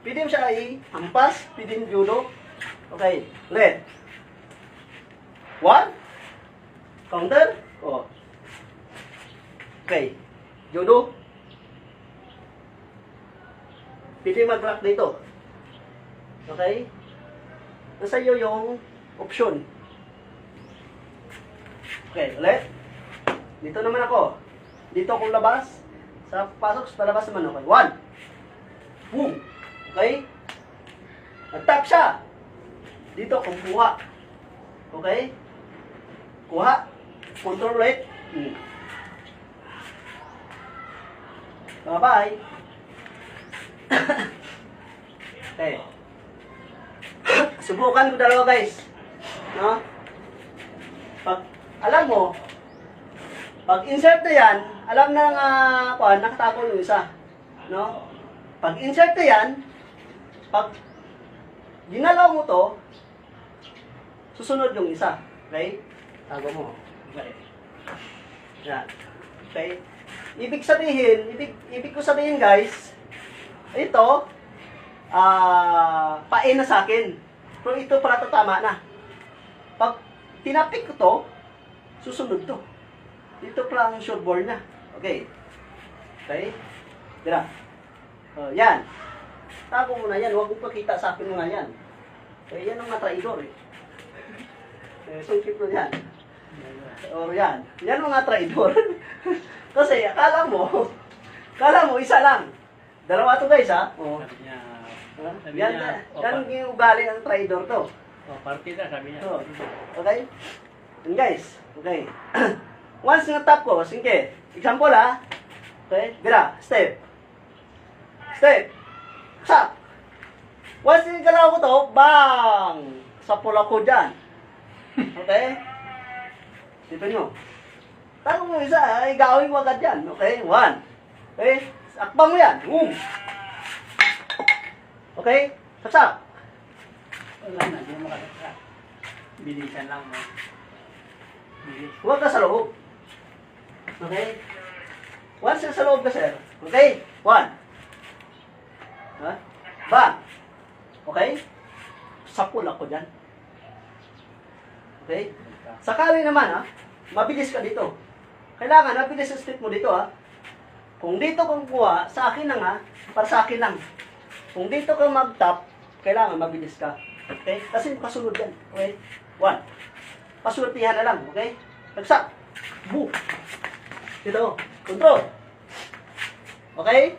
Pwede mo siya i-hampas, pwede mo judo. Okay, ulit. 1. Counter. Oh. Okay, judo. Pwede mag-lock dito. Okay? Nasa iyo yung option. Okay, ulit. Dito naman ako. Dito akong labas. Sa pasok, sa palabas naman ako. 1. Boom. Okay? Nag-tap siya. Dito akong kuha. Okay? Kuha. Control ulit. Bye-bye. Okay. Subukan ko dalawa guys. No? Pag alam mo, pag insert na yan, alam na nga nakatago yung isa. No? Pag insert na yan, pag ginalaw mo to, susunod yung isa. Okay? Tago mo. Okay. Yan. Okay? Ibig ko sabihin guys, ito, pain na sa akin. Pero ito pala tama na. Pag tinapik ko to, susunod to. Dito pala ang short board na. Okay. Okay? Tira. Yan. Tago mo na yan. Huwag mo pakita sa akin mga yan. Okay, yan ang mga traidor eh. Sungkit mo yan. O yan. Yan mga traidor. Kasi akala mo isa lang. Dalawa to guys ha. O. Sabi Yan, niya, yan yung ugali ng traidor to. partida, sabi niya. Okay? Yan guys. Okay. Once na-tap ko, sige. Example ha. Okay? Bira. Step. Step. Sak. Once nagalaw ko to, bang! Sa pula ko dyan. Okay? Dito nyo. Tago mo isa, gawin mo agad yan. Okay? 1. Okay? Akbang mo yan. Boom! Okay? Saksak. Wala na, hindi mo makasaksa. Bilisan lang mo. Bilis. Huwag ka sa loob. Okay? Once sa loob ka, sir. Okay? 1. Ha? Bang! Okay? Sapul ako dyan. Okay? Sakali naman, ha? Mabilis ka dito. Kailangan, mabilis ang step mo dito, ha? Kung dito kang kuha, sa akin lang, ha? Para sa akin lang. Kung dito ka mag-tap, kailangan mabilis ka. Okay? Kasi kasunod yan. Okay? 1. Pasultihan na lang. Okay? Nagsak. Boom. Dito. Control. Okay?